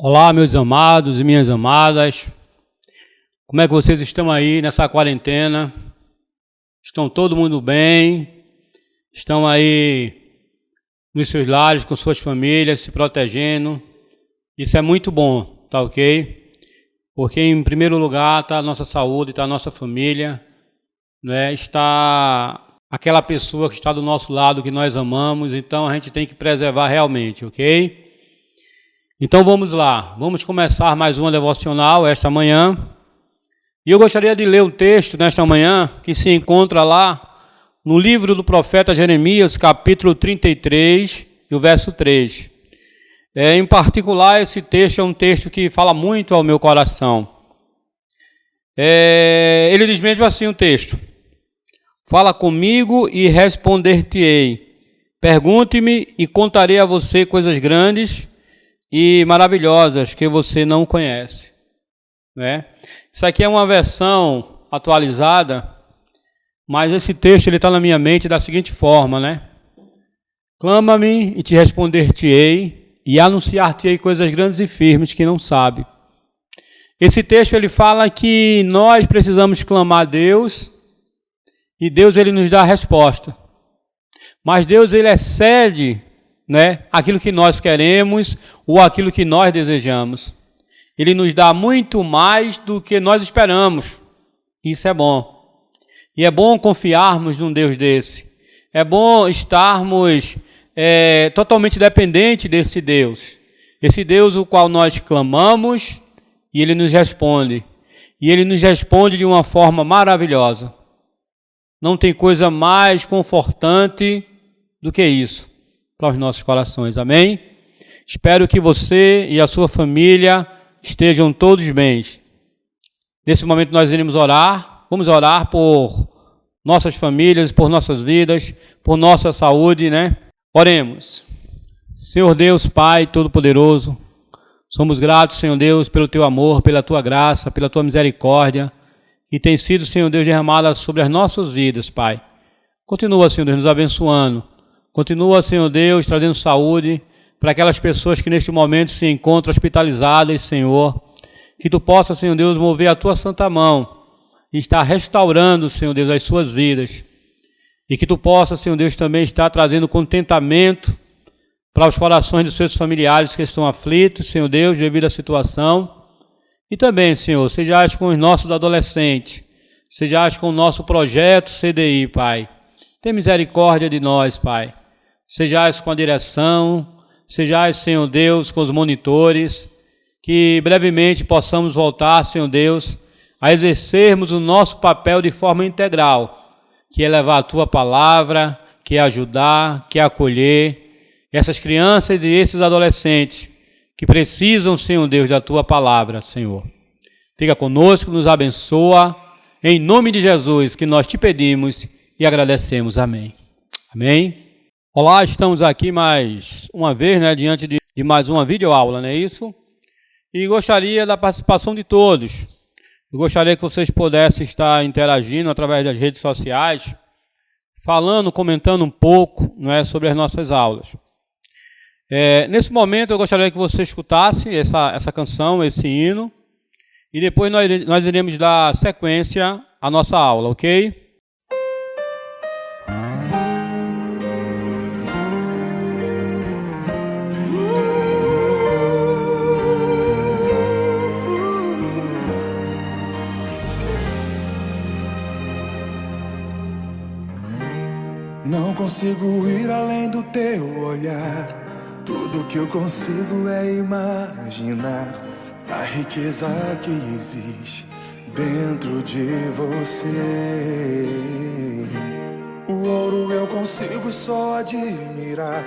Olá, meus amados e minhas amadas. Como é que vocês estão aí nessa quarentena? Estão todo mundo bem? Estão aí nos seus lares, com suas famílias, se protegendo? Isso é muito bom, tá ok? Porque em primeiro lugar está a nossa saúde, está a nossa família, né? Está aquela pessoa que está do nosso lado, que nós amamos, então a gente tem que preservar realmente, ok? Então vamos lá, vamos começar mais uma devocional esta manhã. E eu gostaria de ler um texto nesta manhã que se encontra lá no livro do profeta Jeremias, capítulo 33, e o verso 3. Em particular, esse texto é um texto que fala muito ao meu coração. Ele diz mesmo assim o texto: fala comigo e responder-te-ei. Pergunte-me e contarei a você coisas grandes e maravilhosas que você não conhece, né? Isso aqui é uma versão atualizada, mas esse texto ele está na minha mente da seguinte forma, né? Clama-me e te responder-te-ei e anunciar-te-ei coisas grandes e firmes que não sabe. Esse texto ele fala que nós precisamos clamar a Deus e Deus ele nos dá a resposta. Mas Deus ele excede, né, aquilo que nós queremos ou aquilo que nós desejamos. Ele nos dá muito mais do que nós esperamos. Isso é bom. E é bom confiarmos num Deus desse. É bom estarmos totalmente dependentes desse Deus. Esse Deus o qual nós clamamos e Ele nos responde. E Ele nos responde de uma forma maravilhosa. Não tem coisa mais confortante do que isso para os nossos corações, amém? Espero que você e a sua família estejam todos bem. Nesse momento nós iremos orar, vamos orar por nossas famílias, por nossas vidas, por nossa saúde, né? Oremos. Senhor Deus, Pai Todo-Poderoso, somos gratos, Senhor Deus, pelo Teu amor, pela Tua graça, pela Tua misericórdia, que tem sido, Senhor Deus, derramada sobre as nossas vidas, Pai. Continua, Senhor Deus, nos abençoando. Continua, Senhor Deus, trazendo saúde para aquelas pessoas que neste momento se encontram hospitalizadas, Senhor. Que Tu possa, Senhor Deus, mover a Tua santa mão e estar restaurando, Senhor Deus, as suas vidas. E que Tu possa, Senhor Deus, também estar trazendo contentamento para os corações dos seus familiares que estão aflitos, Senhor Deus, devido à situação. E também, Senhor, sejais com os nossos adolescentes, sejais com o nosso projeto CDI, Pai. Tem misericórdia de nós, Pai. Sejais com a direção, sejais, Senhor Deus, com os monitores, que brevemente possamos voltar, Senhor Deus, a exercermos o nosso papel de forma integral, que é levar a Tua palavra, que é ajudar, que é acolher essas crianças e esses adolescentes que precisam, Senhor Deus, da Tua palavra, Senhor. Fica conosco, nos abençoa, em nome de Jesus que nós te pedimos e agradecemos. Amém. Amém. Olá, estamos aqui mais uma vez, né, diante de mais uma videoaula, não é isso? E gostaria da participação de todos. Eu gostaria que vocês pudessem estar interagindo através das redes sociais, falando, comentando um pouco, não é, sobre as nossas aulas. Nesse momento eu gostaria que você escutasse essa canção, esse hino, e depois nós iremos dar sequência à nossa aula, ok? Não consigo ir além do teu olhar. Tudo que eu consigo é imaginar a riqueza que existe dentro de você. O ouro eu consigo só admirar,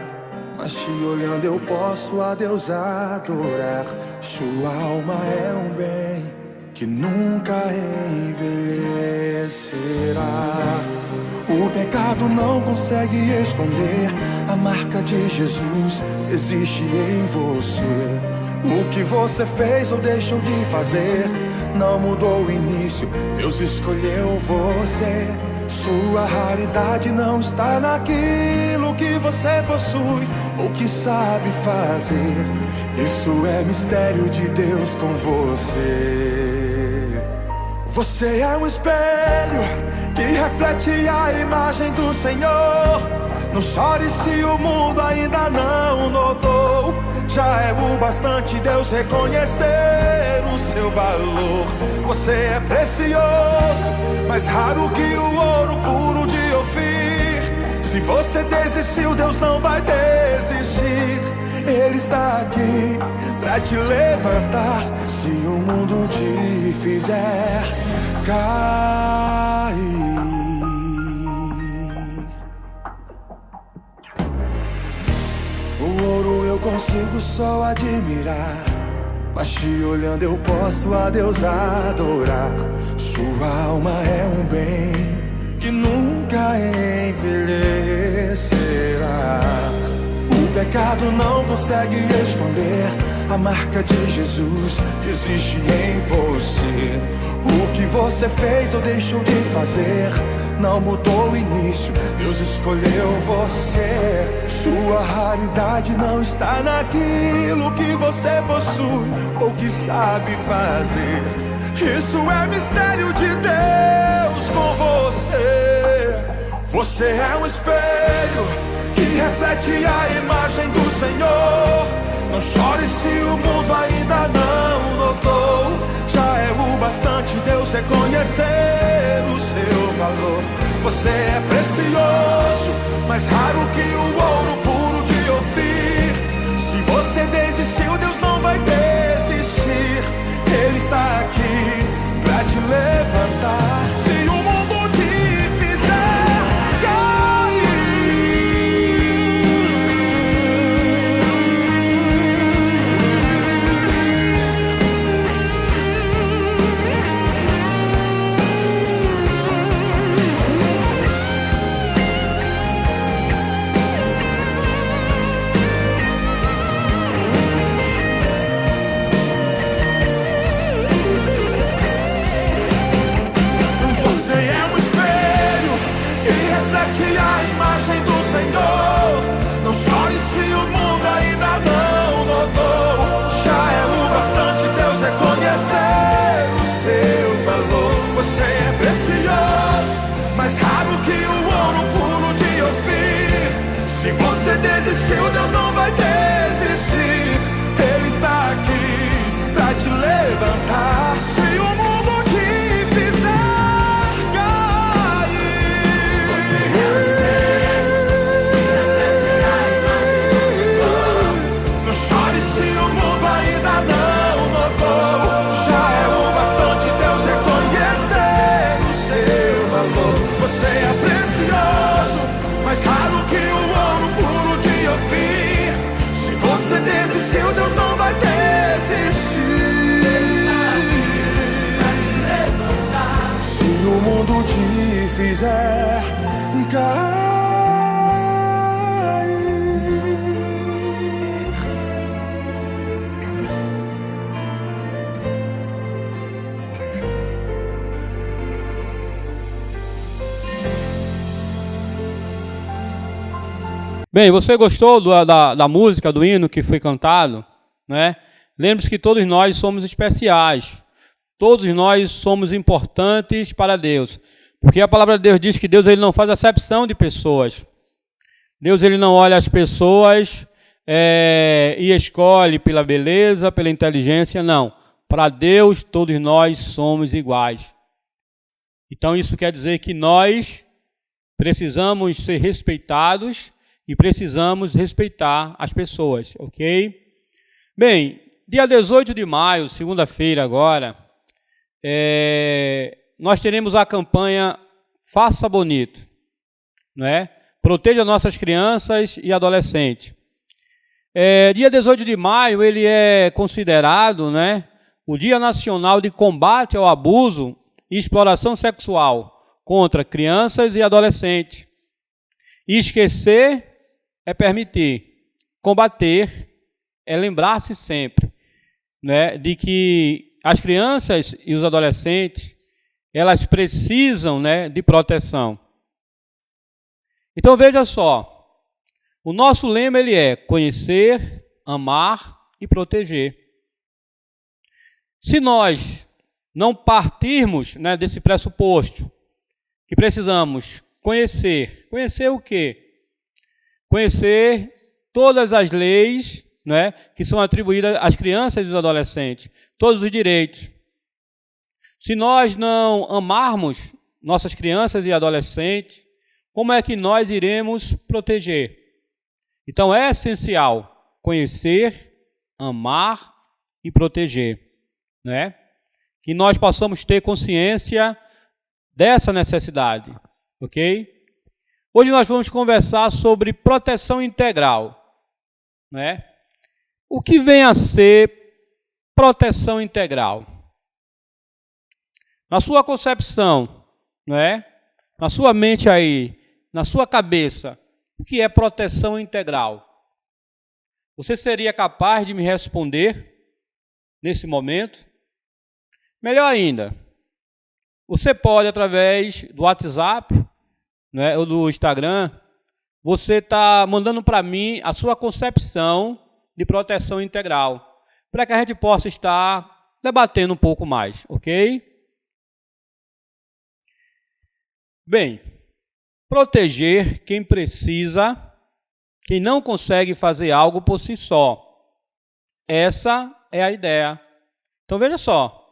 mas te olhando eu posso a Deus adorar. Sua alma é um bem que nunca envelhecerá. O pecado não consegue esconder, a marca de Jesus existe em você. O que você fez ou deixou de fazer não mudou o início, Deus escolheu você. Sua raridade não está naquilo que você possui ou que sabe fazer. Isso é mistério de Deus com você. Você é um espelho que reflete a imagem do Senhor. Não chore se o mundo ainda não notou. Já é o bastante Deus reconhecer o seu valor. Você é precioso, mais raro que o ouro puro de Ofir. Se você desistiu, Deus não vai desistir. Ele está aqui pra te levantar. Se o mundo te fizer cair. O ouro eu consigo só admirar, mas te olhando eu posso a Deus adorar. Sua alma é um bem que nunca envelhecerá. O pecado não consegue esconder a marca de Jesus que existe em você. O que você fez ou deixou de fazer não mudou o início, Deus escolheu você. Sua raridade não está naquilo que você possui ou que sabe fazer. Isso é mistério de Deus com você. Você é um espelho que reflete a imagem do Senhor. Não chore se o mundo ainda não notou. Já é o bastante Deus reconhecer o seu valor. Você é precioso, mais raro que o ouro puro de Ofir. Se você desistiu, Deus não vai desistir. Ele está aqui pra te levantar. Se o mundo te fizer cair. reflete a imagem do Senhor. Não chore se o mundo ainda não notou. Já é o bastante Deus reconhecer o seu valor. Você é precioso, mais raro que o ouro puro de Ofir. Se você desistiu, Deus não vai desistir. Ele está aqui pra te levantar. Se o mundo te fizer cair, você é o espelho que reflete a imagem do Senhor. Não chore se o mundo ainda não notou. Já é o bastante Deus reconhecer o seu valor. Você é precioso, mais raro que o ouro puro de Ofir. Se você desistiu, Deus não vai desistir. Se o mundo te fizer cair. Bem, você gostou da música, do hino que foi cantado, né? Lembre-se que todos nós somos especiais. Todos nós somos importantes para Deus. Porque a palavra de Deus diz que Deus ele não faz acepção de pessoas. Deus ele não olha as pessoas e escolhe pela beleza, pela inteligência, não. Para Deus, todos nós somos iguais. Então isso quer dizer que nós precisamos ser respeitados e precisamos respeitar as pessoas, ok? Bem, dia 18 de maio, segunda-feira agora, nós teremos a campanha Faça Bonito, né? Proteja nossas crianças e adolescentes. Dia 18 de maio, ele é considerado, né, o Dia Nacional de Combate ao Abuso e Exploração Sexual contra crianças e adolescentes. E esquecer é permitir, combater é lembrar-se sempre, né, de que as crianças e os adolescentes, elas precisam, né, de proteção. Então veja só, O nosso lema ele é conhecer, amar e proteger. Se nós não partirmos, né, desse pressuposto que precisamos conhecer o quê? Conhecer todas as leis, né, que são atribuídas às crianças e aos adolescentes, todos os direitos. Se nós não amarmos nossas crianças e adolescentes, como é que nós iremos proteger? Então é essencial conhecer, amar e proteger, né? Que nós possamos ter consciência dessa necessidade, ok? Hoje nós vamos conversar sobre proteção integral, né? O que vem a ser proteção integral? Na sua concepção, né? Na sua mente aí, na sua cabeça, o que é proteção integral? Você seria capaz de me responder nesse momento? Melhor ainda, você pode, através do WhatsApp, né, ou do Instagram, você está mandando para mim a sua concepção de proteção integral, para que a gente possa estar debatendo um pouco mais, ok? Bem, proteger quem precisa, quem não consegue fazer algo por si só. Essa é a ideia. Então veja só,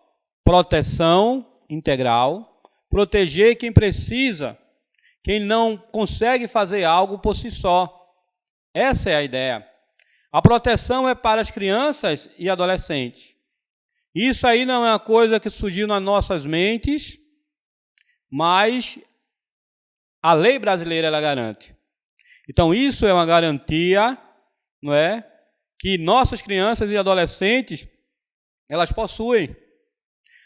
proteção integral, proteger quem precisa, quem não consegue fazer algo por si só. Essa é a ideia. A proteção é para as crianças e adolescentes. Isso aí não é uma coisa que surgiu nas nossas mentes, mas a lei brasileira ela garante. Então isso é uma garantia, não é, que nossas crianças e adolescentes elas possuem.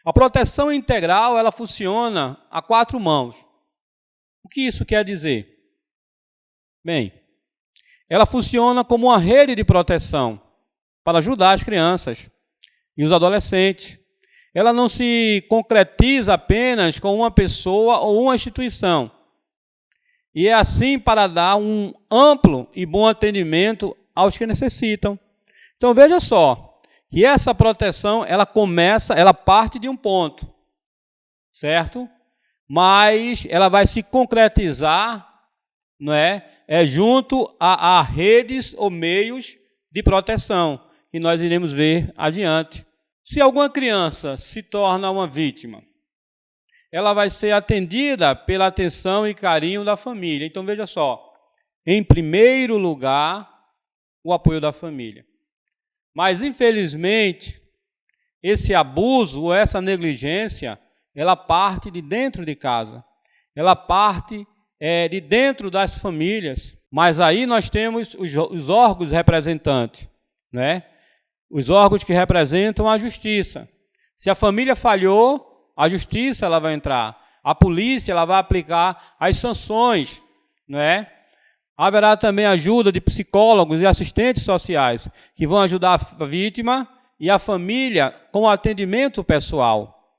A proteção integral ela funciona a 4 mãos. O que isso quer dizer? Bem, ela funciona como uma rede de proteção para ajudar as crianças e os adolescentes. Ela não se concretiza apenas com uma pessoa ou uma instituição. E é assim para dar um amplo e bom atendimento aos que necessitam. Então veja só, que essa proteção ela parte de um ponto, certo? Mas ela vai se concretizar, não é? Junto a redes ou meios de proteção, que nós iremos ver adiante. Se alguma criança se torna uma vítima, ela vai ser atendida pela atenção e carinho da família. Então, veja só, em primeiro lugar, o apoio da família. Mas, infelizmente, esse abuso ou essa negligência, ela parte de dentro de casa. Ela parte de dentro das famílias. Mas aí nós temos os órgãos representantes, né? Os órgãos que representam a justiça. Se a família falhou, a justiça ela vai entrar. A polícia ela vai aplicar as sanções, não é? Haverá também ajuda de psicólogos e assistentes sociais que vão ajudar a vítima e a família com o atendimento pessoal.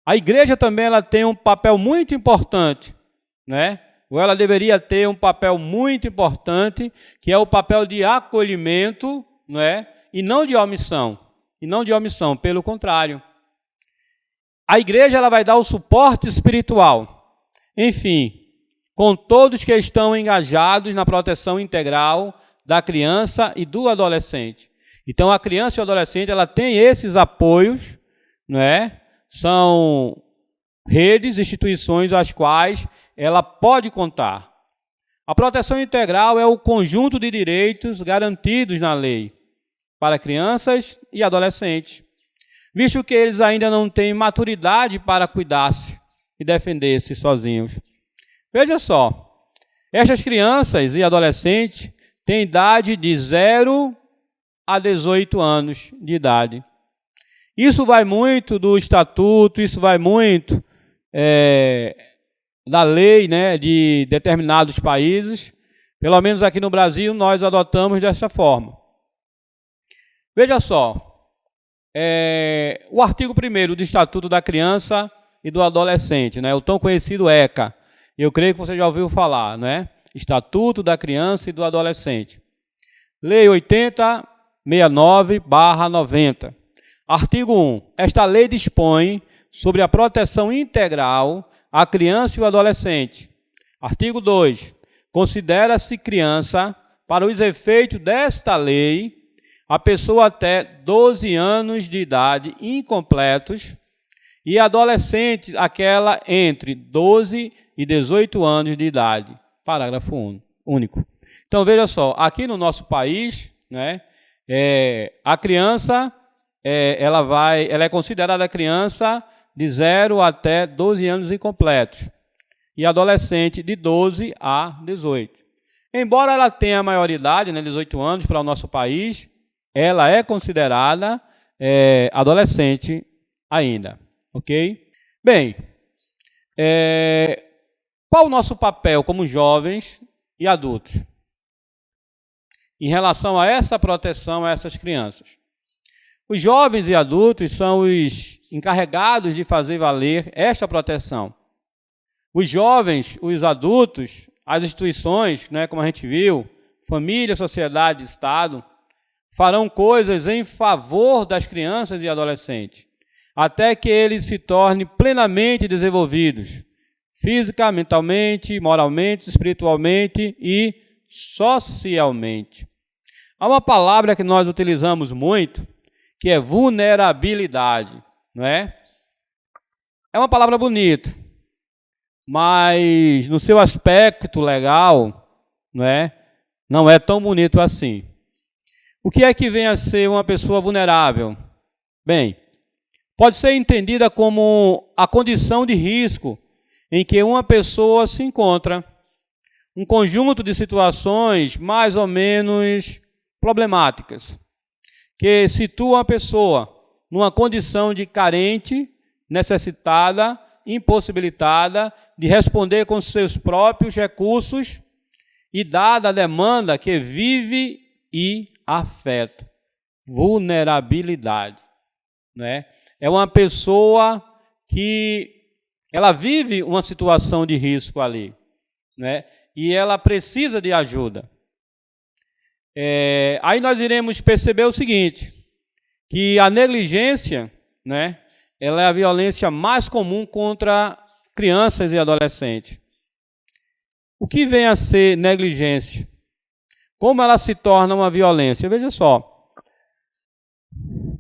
A igreja também ela tem um papel muito importante, né? Ou ela deveria ter um papel muito importante, que é o papel de acolhimento, não é? E não de omissão. E não de omissão, pelo contrário. A igreja ela vai dar o suporte espiritual. Enfim, com todos que estão engajados na proteção integral da criança e do adolescente. Então, a criança e o adolescente ela tem esses apoios, não é? São redes, instituições às quais ela pode contar. A proteção integral é o conjunto de direitos garantidos na lei para crianças e adolescentes, visto que eles ainda não têm maturidade para cuidar-se e defender-se sozinhos. Veja só, estas crianças e adolescentes têm idade de 0 a 18 anos de idade. Isso vai muito do estatuto, isso vai muito da lei, né, de determinados países. Pelo menos aqui no Brasil nós adotamos dessa forma. Veja só, o artigo 1º do Estatuto da Criança e do Adolescente, né, o tão conhecido ECA. Eu creio que você já ouviu falar, né? Estatuto da Criança e do Adolescente. Lei 8069/90. Artigo 1. Esta lei dispõe sobre a proteção integral à criança e ao adolescente. Artigo 2. Considera-se criança, para os efeitos desta lei, a pessoa até 12 anos de idade incompletos e adolescente aquela entre 12 e 18 anos de idade. Parágrafo único. Então, veja só, aqui no nosso país, né, a criança, ela é considerada criança de 0 até 12 anos incompletos e adolescente de 12 a 18. Embora ela tenha a maioridade, né, 18 anos para o nosso país, ela é considerada adolescente ainda, ok? Bem, qual o nosso papel como jovens e adultos em relação a essa proteção a essas crianças? Os jovens e adultos são os encarregados de fazer valer esta proteção. Os jovens, os adultos, as instituições, né, como a gente viu, família, sociedade, Estado, farão coisas em favor das crianças e adolescentes, até que eles se tornem plenamente desenvolvidos, física, mentalmente, moralmente, espiritualmente e socialmente. Há uma palavra que nós utilizamos muito, que é vulnerabilidade, não é? É uma palavra bonita, mas no seu aspecto legal, não é tão bonito assim. O que é que vem a ser uma pessoa vulnerável? Bem, pode ser entendida como a condição de risco em que uma pessoa se encontra, um conjunto de situações mais ou menos problemáticas, que situam a pessoa numa condição de carente, necessitada, impossibilitada de responder com seus próprios recursos e dada a demanda que vive e afeta. Vulnerabilidade, né? É uma pessoa que ela vive uma situação de risco ali, né? E ela precisa de ajuda. Aí nós iremos perceber o seguinte, que a negligência, né, ela é a violência mais comum contra crianças e adolescentes. O que vem a ser negligência? Como ela se torna uma violência? Veja só,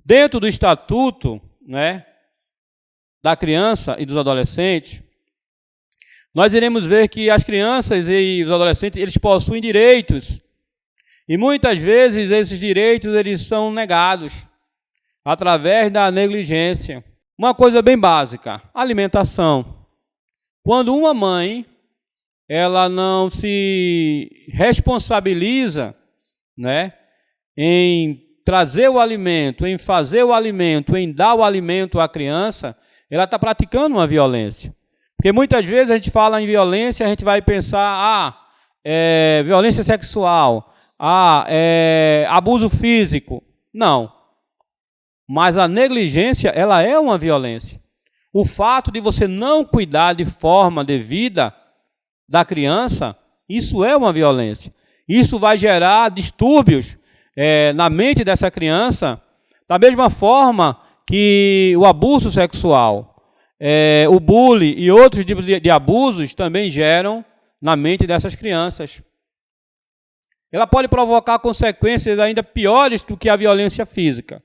dentro do Estatuto, né, da criança e dos adolescentes, nós iremos ver que as crianças e os adolescentes, eles possuem direitos. E muitas vezes esses direitos eles são negados através da negligência. Uma coisa bem básica, alimentação. Quando uma mãe ela não se responsabiliza, né, em trazer o alimento, em fazer o alimento, em dar o alimento à criança, ela está praticando uma violência. Porque muitas vezes a gente fala em violência, a gente vai pensar, violência sexual, abuso físico. Não. Mas a negligência, ela é uma violência. O fato de você não cuidar de forma devida da criança, isso é uma violência. Isso vai gerar distúrbios na mente dessa criança, da mesma forma que o abuso sexual, o bullying e outros tipos de abusos também geram na mente dessas crianças. Ela pode provocar consequências ainda piores do que a violência física,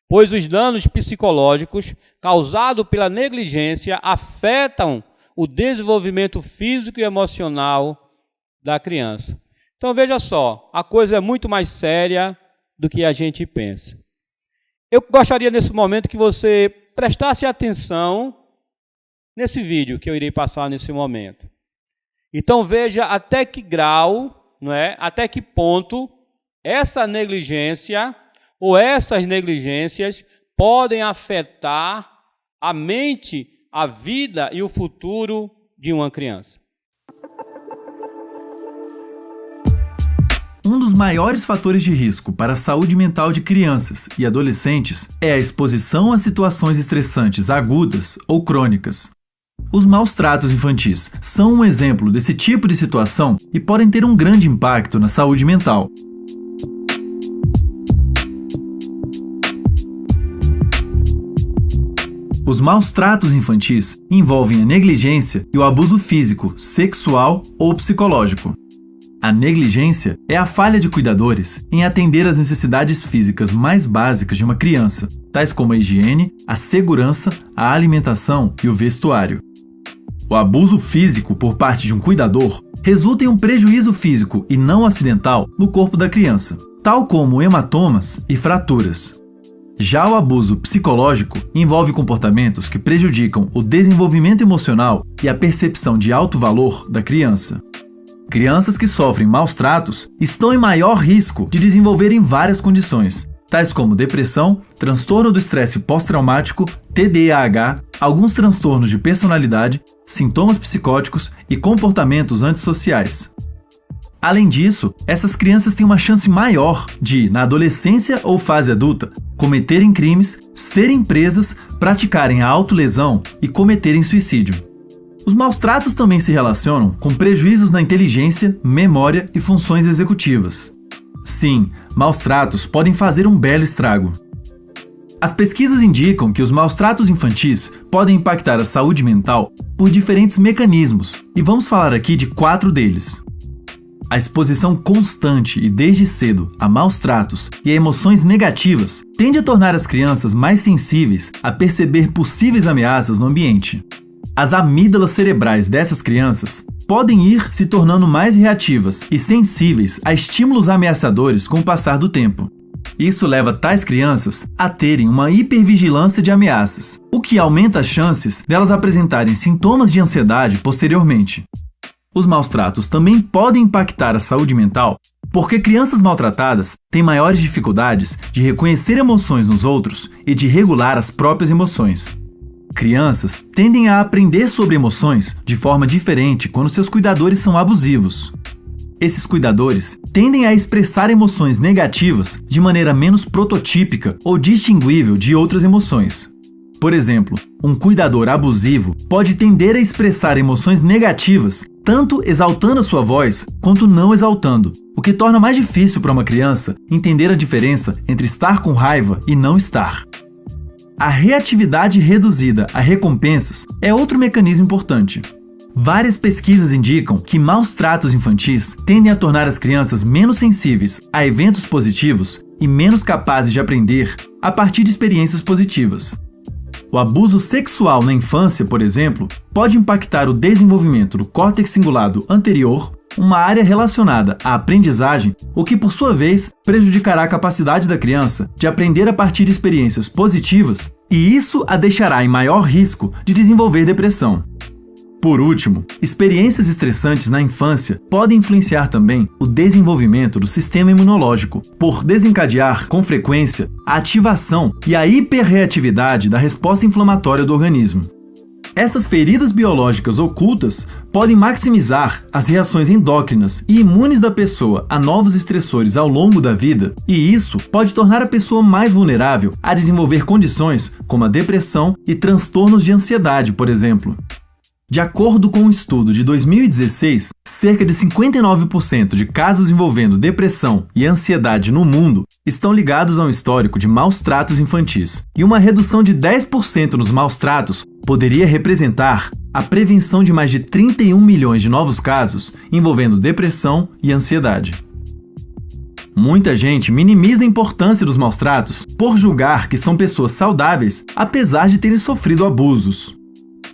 pois os danos psicológicos causados pela negligência afetam o desenvolvimento físico e emocional da criança. Então veja só, a coisa é muito mais séria do que a gente pensa. Eu gostaria nesse momento que você prestasse atenção nesse vídeo que eu irei passar nesse momento. Então veja até que grau, até que ponto essa negligência ou essas negligências podem afetar a mente, a vida e o futuro de uma criança. Um dos maiores fatores de risco para a saúde mental de crianças e adolescentes é a exposição a situações estressantes agudas ou crônicas. Os maus tratos infantis são um exemplo desse tipo de situação e podem ter um grande impacto na saúde mental. Os maus tratos infantis envolvem a negligência e o abuso físico, sexual ou psicológico. A negligência é a falha de cuidadores em atender às necessidades físicas mais básicas de uma criança, tais como a higiene, a segurança, a alimentação e o vestuário. O abuso físico por parte de um cuidador resulta em um prejuízo físico e não acidental no corpo da criança, tal como hematomas e fraturas. Já o abuso psicológico envolve comportamentos que prejudicam o desenvolvimento emocional e a percepção de alto valor da criança. Crianças que sofrem maus tratos estão em maior risco de desenvolverem várias condições, tais como depressão, transtorno do estresse pós-traumático, TDAH, alguns transtornos de personalidade, sintomas psicóticos e comportamentos antissociais. Além disso, essas crianças têm uma chance maior de, na adolescência ou fase adulta, cometerem crimes, serem presas, praticarem a autolesão e cometerem suicídio. Os maus tratos também se relacionam com prejuízos na inteligência, memória e funções executivas. Sim, maus tratos podem fazer um belo estrago. As pesquisas indicam que os maus tratos infantis podem impactar a saúde mental por diferentes mecanismos, e vamos falar aqui de 4 deles. A exposição constante e desde cedo a maus tratos e a emoções negativas tende a tornar as crianças mais sensíveis a perceber possíveis ameaças no ambiente. As amígdalas cerebrais dessas crianças podem ir se tornando mais reativas e sensíveis a estímulos ameaçadores com o passar do tempo. Isso leva tais crianças a terem uma hipervigilância de ameaças, o que aumenta as chances delas apresentarem sintomas de ansiedade posteriormente. Os maus tratos também podem impactar a saúde mental porque crianças maltratadas têm maiores dificuldades de reconhecer emoções nos outros e de regular as próprias emoções. Crianças tendem a aprender sobre emoções de forma diferente quando seus cuidadores são abusivos. Esses cuidadores tendem a expressar emoções negativas de maneira menos prototípica ou distinguível de outras emoções. Por exemplo, um cuidador abusivo pode tender a expressar emoções negativas, tanto exaltando a sua voz quanto não exaltando, o que torna mais difícil para uma criança entender a diferença entre estar com raiva e não estar. A reatividade reduzida a recompensas é outro mecanismo importante. Várias pesquisas indicam que maus tratos infantis tendem a tornar as crianças menos sensíveis a eventos positivos e menos capazes de aprender a partir de experiências positivas. O abuso sexual na infância, por exemplo, pode impactar o desenvolvimento do córtex cingulado anterior, uma área relacionada à aprendizagem, o que, por sua vez, prejudicará a capacidade da criança de aprender a partir de experiências positivas, e isso a deixará em maior risco de desenvolver depressão. Por último, experiências estressantes na infância podem influenciar também o desenvolvimento do sistema imunológico, por desencadear, com frequência, a ativação e a hiperreatividade da resposta inflamatória do organismo. Essas feridas biológicas ocultas podem maximizar as reações endócrinas e imunes da pessoa a novos estressores ao longo da vida, e isso pode tornar a pessoa mais vulnerável a desenvolver condições como a depressão e transtornos de ansiedade, por exemplo. De acordo com um estudo de 2016, cerca de 59% de casos envolvendo depressão e ansiedade no mundo estão ligados a um histórico de maus tratos infantis, e uma redução de 10% nos maus tratos poderia representar a prevenção de mais de 31 milhões de novos casos envolvendo depressão e ansiedade. Muita gente minimiza a importância dos maus tratos por julgar que são pessoas saudáveis apesar de terem sofrido abusos.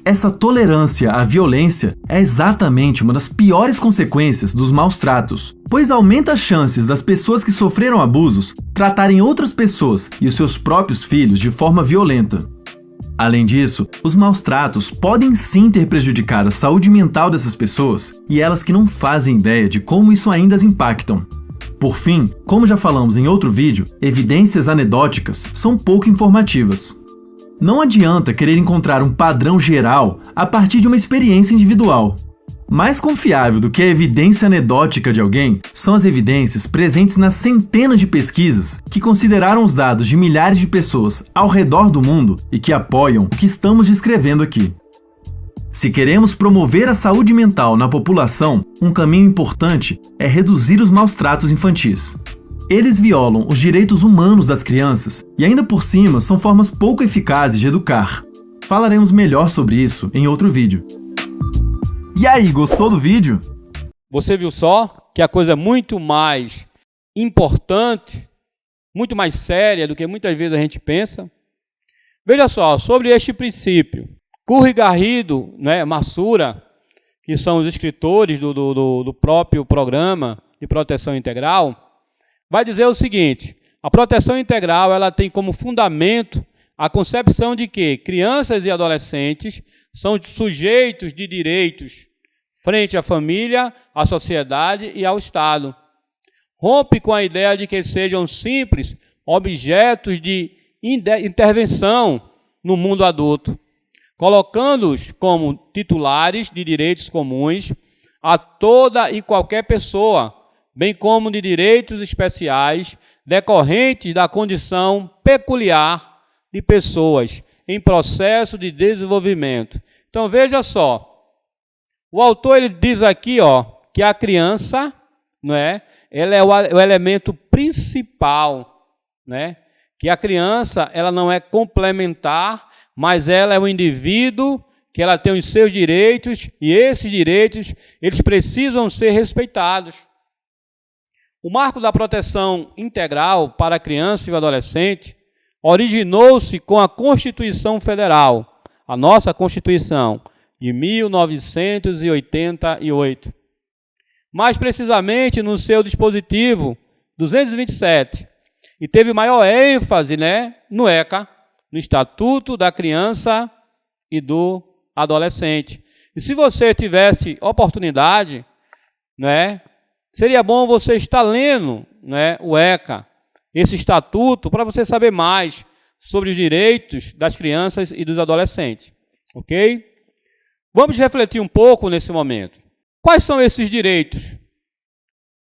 Essa tolerância à violência é exatamente uma das piores consequências dos maus tratos, pois aumenta as chances das pessoas que sofreram abusos tratarem outras pessoas e os seus próprios filhos de forma violenta. Além disso, os maus tratos podem sim ter prejudicado a saúde mental dessas pessoas e elas que não fazem ideia de como isso ainda as impactam. Por fim, como já falamos em outro vídeo, evidências anedóticas são pouco informativas. Não adianta querer encontrar um padrão geral a partir de uma experiência individual. Mais confiável do que a evidência anedótica de alguém são as evidências presentes nas centenas de pesquisas que consideraram os dados de milhares de pessoas ao redor do mundo e que apoiam o que estamos descrevendo aqui. Se queremos promover a saúde mental na população, um caminho importante é reduzir os maus tratos infantis. Eles violam os direitos humanos das crianças e ainda por cima são formas pouco eficazes de educar. Falaremos melhor sobre isso em outro vídeo. E aí, gostou do vídeo? Você viu só que a coisa é muito mais importante, muito mais séria do que muitas vezes a gente pensa? Veja só, sobre este princípio, Curro e Garrido, Massura, que são os escritores do próprio programa de proteção integral, vai dizer o seguinte: a proteção integral ela tem como fundamento a concepção de que crianças e adolescentes são sujeitos de direitos frente à família, à sociedade e ao Estado. Rompe com a ideia de que sejam simples objetos de intervenção no mundo adulto, colocando-os como titulares de direitos comuns a toda e qualquer pessoa, bem como de direitos especiais decorrentes da condição peculiar de pessoas em processo de desenvolvimento. Então veja só, o autor ele diz aqui que a criança, ela é o elemento principal, que a criança ela não é complementar, mas ela é um indivíduo que ela tem os seus direitos e esses direitos eles precisam ser respeitados. O marco da proteção integral para a criança e o adolescente originou-se com a Constituição Federal, a nossa Constituição, de 1988. Mais precisamente no seu dispositivo 227, e teve maior ênfase no ECA, no Estatuto da Criança e do Adolescente. E se você tivesse oportunidade, seria bom você estar lendo o ECA, esse estatuto, para você saber mais sobre os direitos das crianças e dos adolescentes. Ok? Vamos refletir um pouco nesse momento. Quais são esses direitos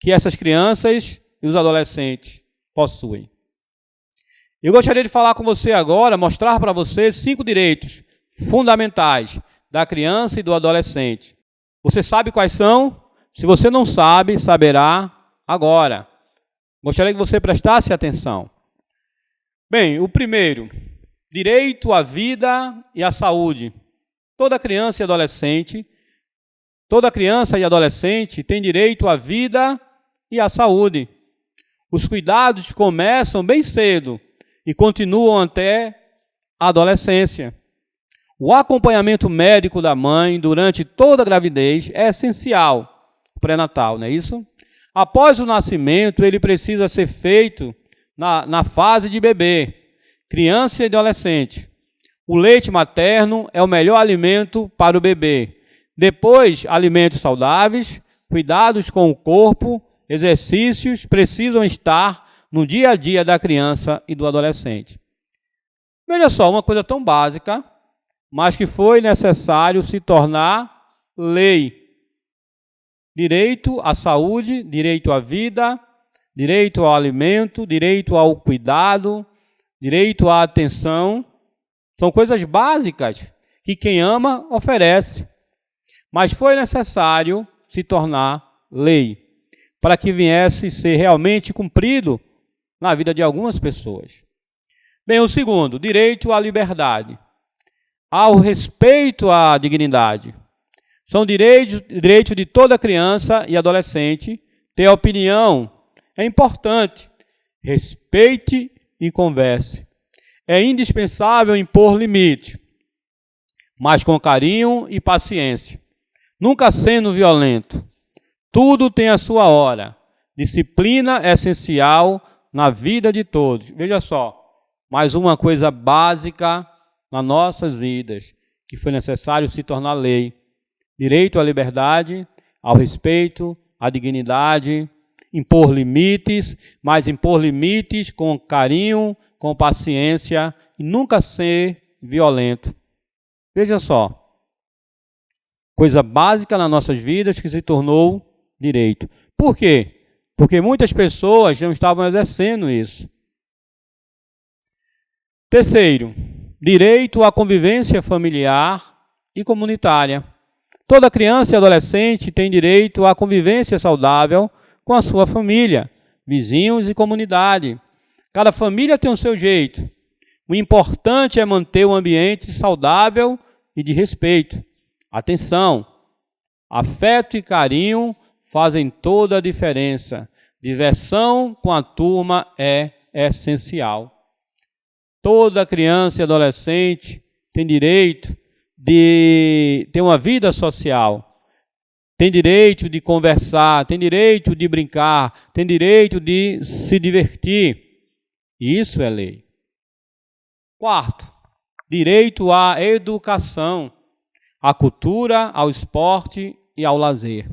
que essas crianças e os adolescentes possuem? Eu gostaria de falar com você agora, mostrar para você 5 direitos fundamentais da criança e do adolescente. Você sabe quais são? Se você não sabe, saberá agora. Gostaria que você prestasse atenção. Bem, o primeiro, direito à vida e à saúde. Toda criança e adolescente tem direito à vida e à saúde. Os cuidados começam bem cedo e continuam até a adolescência. O acompanhamento médico da mãe durante toda a gravidez é essencial, pré-natal, não é isso? Após o nascimento, ele precisa ser feito na fase de bebê, criança e adolescente. O leite materno é o melhor alimento para o bebê. Depois, alimentos saudáveis, cuidados com o corpo, exercícios precisam estar no dia a dia da criança e do adolescente. Veja só, uma coisa tão básica, mas que foi necessário se tornar lei. Direito à saúde, direito à vida, direito ao alimento, direito ao cuidado, direito à atenção. São coisas básicas que quem ama oferece. Mas foi necessário se tornar lei para que viesse ser realmente cumprido na vida de algumas pessoas. Bem, o segundo, direito à liberdade, ao respeito à dignidade. São direitos de toda criança e adolescente ter opinião. É importante. Respeite e converse. É indispensável impor limite, mas com carinho e paciência. Nunca sendo violento. Tudo tem a sua hora. Disciplina é essencial na vida de todos. Veja só, mais uma coisa básica nas nossas vidas, que foi necessário se tornar lei. Direito à liberdade, ao respeito, à dignidade, impor limites, mas impor limites com carinho, com paciência e nunca ser violento. Veja só, coisa básica nas nossas vidas que se tornou direito. Por quê? Porque muitas pessoas não estavam exercendo isso. Terceiro, direito à convivência familiar e comunitária. Toda criança e adolescente tem direito à convivência saudável com a sua família, vizinhos e comunidade. Cada família tem o seu jeito. O importante é manter um ambiente saudável e de respeito. Atenção! Afeto e carinho fazem toda a diferença. Diversão com a turma é essencial. Toda criança e adolescente tem direito de ter uma vida social, tem direito de conversar, tem direito de brincar, tem direito de se divertir. Isso é lei. Quarto, direito à educação, à cultura, ao esporte e ao lazer.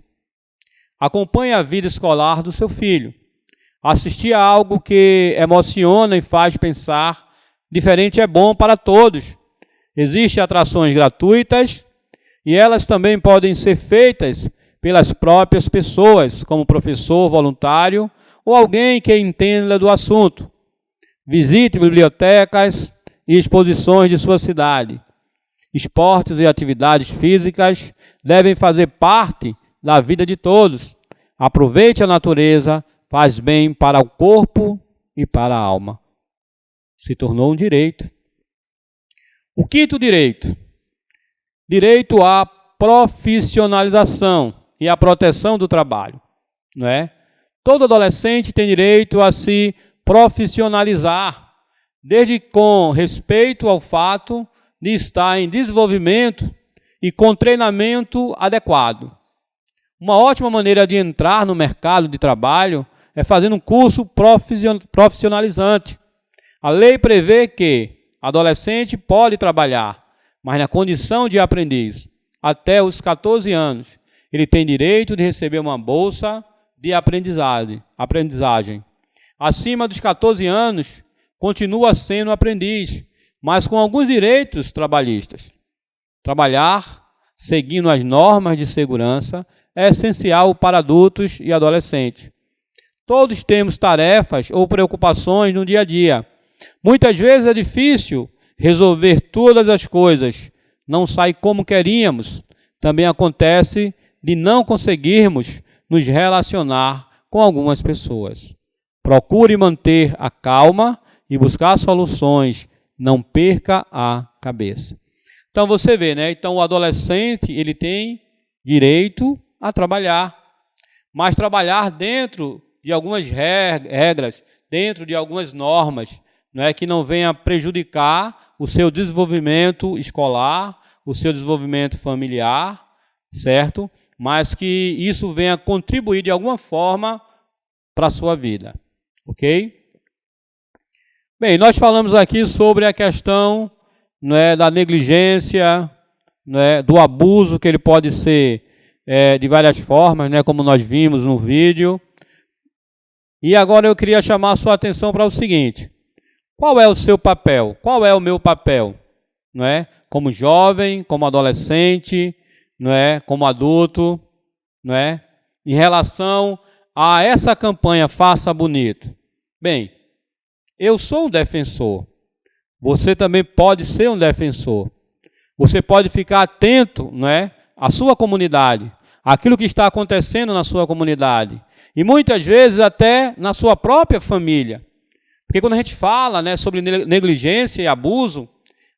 Acompanhe a vida escolar do seu filho. Assistir a algo que emociona e faz pensar diferente é bom para todos. Existem atrações gratuitas e elas também podem ser feitas pelas próprias pessoas, como professor voluntário ou alguém que entenda do assunto. Visite bibliotecas e exposições de sua cidade. Esportes e atividades físicas devem fazer parte da vida de todos. Aproveite a natureza, faz bem para o corpo e para a alma. Se tornou um direito. O quinto direito, direito à profissionalização e à proteção do trabalho, não é? Todo adolescente tem direito a se profissionalizar, desde com respeito ao fato de estar em desenvolvimento e com treinamento adequado. Uma ótima maneira de entrar no mercado de trabalho é fazendo um curso profissionalizante. A lei prevê que adolescente pode trabalhar, mas na condição de aprendiz, até os 14 anos. Ele tem direito de receber uma bolsa de aprendizagem. Acima dos 14 anos, continua sendo aprendiz, mas com alguns direitos trabalhistas. Trabalhar, seguindo as normas de segurança, é essencial para adultos e adolescentes. Todos temos tarefas ou preocupações no dia a dia. Muitas vezes é difícil resolver todas as coisas, não sai como queríamos. Também acontece de não conseguirmos nos relacionar com algumas pessoas. Procure manter a calma e buscar soluções, não perca a cabeça. Então você vê, né? Então o adolescente, ele tem direito a trabalhar, mas trabalhar dentro de algumas regras, dentro de algumas normas, não é que não venha prejudicar o seu desenvolvimento escolar, o seu desenvolvimento familiar, certo? Mas que isso venha contribuir de alguma forma para a sua vida, ok? Bem, nós falamos aqui sobre a questão, não é, da negligência, não é, do abuso, que ele pode ser de várias formas, né, como nós vimos no vídeo. E agora eu queria chamar a sua atenção para o seguinte: qual é o seu papel? Qual é o meu papel? Não é? Como jovem, como adolescente, não é? Como adulto, não é? Em relação a essa campanha Faça Bonito. Bem, eu sou um defensor. Você também pode ser um defensor. Você pode ficar atento, não é, à sua comunidade, àquilo que está acontecendo na sua comunidade. E muitas vezes até na sua própria família. Porque quando a gente fala, né, sobre negligência e abuso,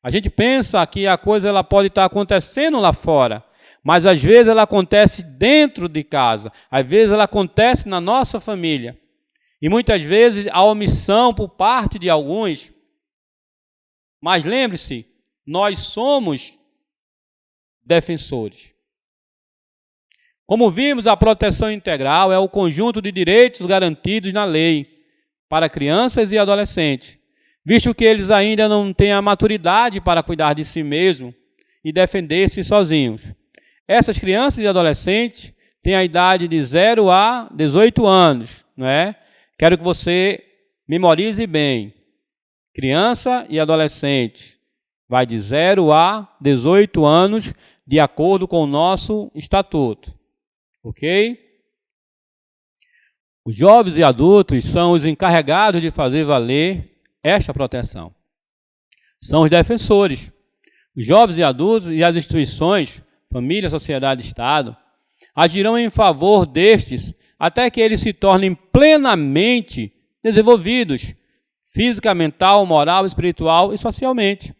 a gente pensa que a coisa ela pode estar acontecendo lá fora. Mas às vezes ela acontece dentro de casa. Às vezes ela acontece na nossa família. E muitas vezes a omissão por parte de alguns. Mas lembre-se, nós somos defensores. Como vimos, a proteção integral é o conjunto de direitos garantidos na lei para crianças e adolescentes, visto que eles ainda não têm a maturidade para cuidar de si mesmos e defender-se sozinhos. Essas crianças e adolescentes têm a idade de 0 a 18 anos, não é? Quero que você memorize bem. Criança e adolescente vai de 0 a 18 anos, de acordo com o nosso estatuto. Ok? Os jovens e adultos são os encarregados de fazer valer esta proteção. São os defensores. Os jovens e adultos e as instituições, família, sociedade, Estado, agirão em favor destes até que eles se tornem plenamente desenvolvidos, física, mental, moral, espiritual e socialmente.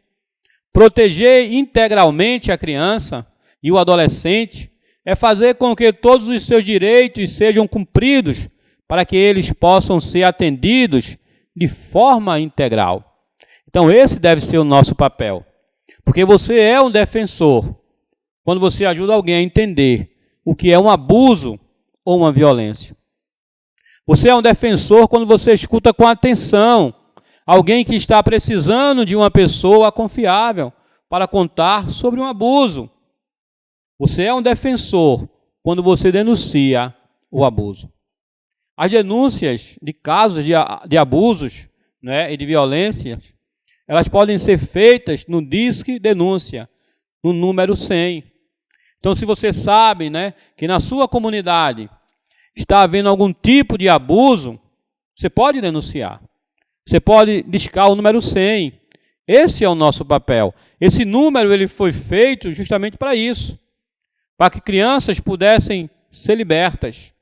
Proteger integralmente a criança e o adolescente é fazer com que todos os seus direitos sejam cumpridos para que eles possam ser atendidos de forma integral. Então esse deve ser o nosso papel, porque você é um defensor quando você ajuda alguém a entender o que é um abuso ou uma violência. Você é um defensor quando você escuta com atenção alguém que está precisando de uma pessoa confiável para contar sobre um abuso. Você é um defensor quando você denuncia o abuso. As denúncias de casos de abusos, né, e de violência, elas podem ser feitas no Disque Denúncia, no número 100. Então, se você sabe, né, que na sua comunidade está havendo algum tipo de abuso, você pode denunciar. Você pode discar o número 100. Esse é o nosso papel. Esse número ele foi feito justamente para isso, para que crianças pudessem ser libertas.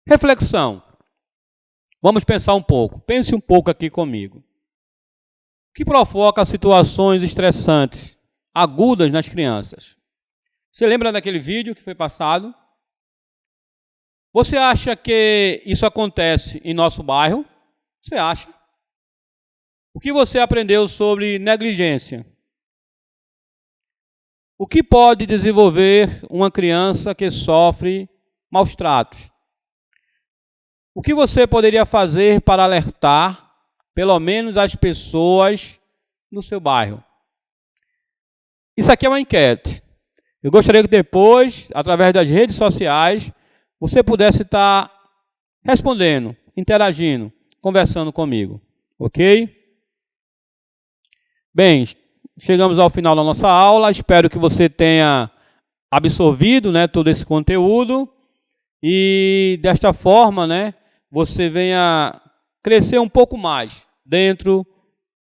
Reflexão. Vamos pensar um pouco. Pense um pouco aqui comigo. O que provoca situações estressantes, agudas nas crianças? Você lembra daquele vídeo que foi passado? Você acha que isso acontece em nosso bairro? Você acha? O que você aprendeu sobre negligência? O que pode desenvolver uma criança que sofre maus tratos? O que você poderia fazer para alertar, pelo menos, as pessoas no seu bairro? Isso aqui é uma enquete. Eu gostaria que depois, através das redes sociais, você pudesse estar respondendo, interagindo, conversando comigo. Ok? Bem, chegamos ao final da nossa aula. Espero que você tenha absorvido, né, todo esse conteúdo e, desta forma, né, você venha crescer um pouco mais dentro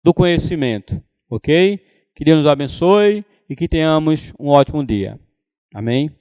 do conhecimento. Ok? Que Deus nos abençoe e que tenhamos um ótimo dia. Amém?